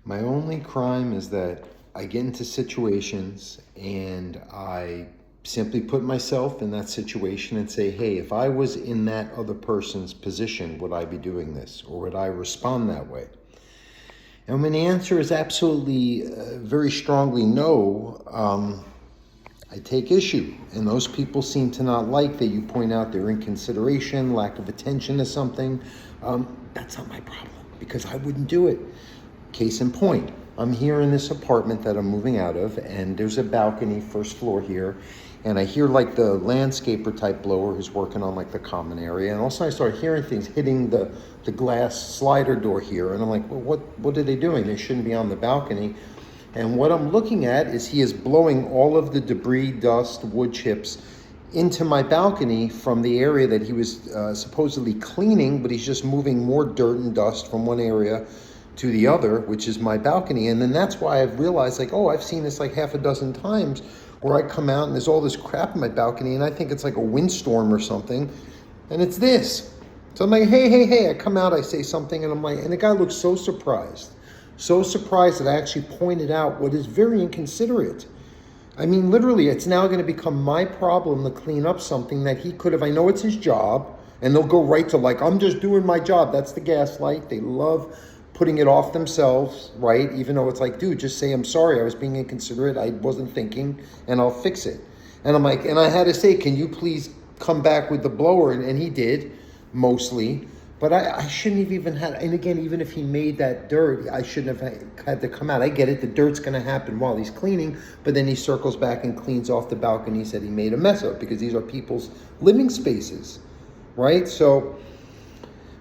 My only crime is that I get into situations and I simply put myself in that situation and say, hey, if I was in that other person's position, would I be doing this? Or would I respond that way? And when the answer is absolutely, very strongly no, I take issue. And those people seem to not like that you point out their inconsideration, lack of attention to something. That's not my problem because I wouldn't do it. Case in point, I'm here in this apartment that I'm moving out of, and there's a balcony, first floor here, and I hear like the landscaper type blower who's working on like the common area, and also I start hearing things hitting the glass slider door here, and I'm like, well, what are they doing? They shouldn't be on the balcony. And what I'm looking at is he is blowing all of the debris, dust, wood chips into my balcony from the area that he was supposedly cleaning, but he's just moving more dirt and dust from one area to the other, which is my balcony. And then that's why I've realized, like, oh, I've seen this like half a dozen times where I come out and there's all this crap in my balcony and I think it's like a windstorm or something, and it's this. So I'm like, hey, I come out, I say something, and I'm like, and the guy looks so surprised that I actually pointed out what is very inconsiderate. I mean, literally, it's now going to become my problem to clean up something that he could have. I know it's his job, and they'll go right to like, I'm just doing my job. That's the gaslight. They love putting it off themselves, right? Even though it's like, dude, just say, I'm sorry, I was being inconsiderate, I wasn't thinking, and I'll fix it. And I'm like, and I had to say, can you please come back with the blower? And he did, mostly. But I shouldn't have even had, and again, even if he made that dirt, I shouldn't have had to come out. I get it, the dirt's gonna happen while he's cleaning, but then he circles back and cleans off the balconies that he made a mess of, because these are people's living spaces, right? So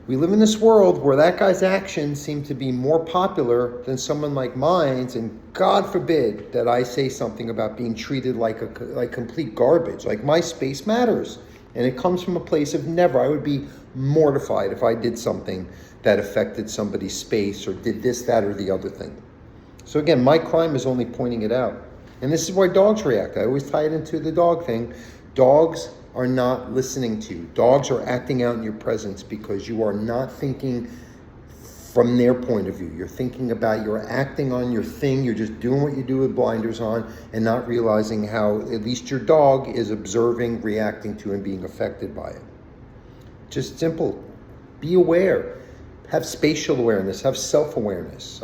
we live in this world where that guy's actions seem to be more popular than someone like mine's, and God forbid that I say something about being treated like complete garbage. Like, my space matters, and it comes from a place of never. I would be mortified if I did something that affected somebody's space or did this, that, or the other thing. So again, my crime is only pointing it out. And this is why dogs react. I always tie it into the dog thing. Dogs are not listening to you. Dogs are acting out in your presence because you are not thinking from their point of view. You're thinking about, you're acting on your thing. You're just doing what you do with blinders on and not realizing how at least your dog is observing, reacting to, and being affected by it. Just simple. Be aware. Have spatial awareness. Have self-awareness.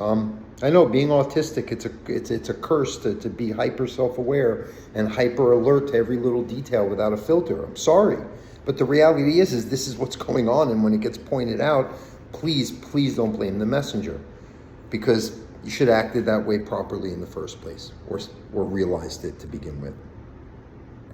I know being autistic, it's a curse to be hyper self-aware and hyper alert to every little detail without a filter. I'm sorry. But the reality is this is what's going on. And when it gets pointed out, please don't blame the messenger, because you should have acted that way properly in the first place, or realized it to begin with.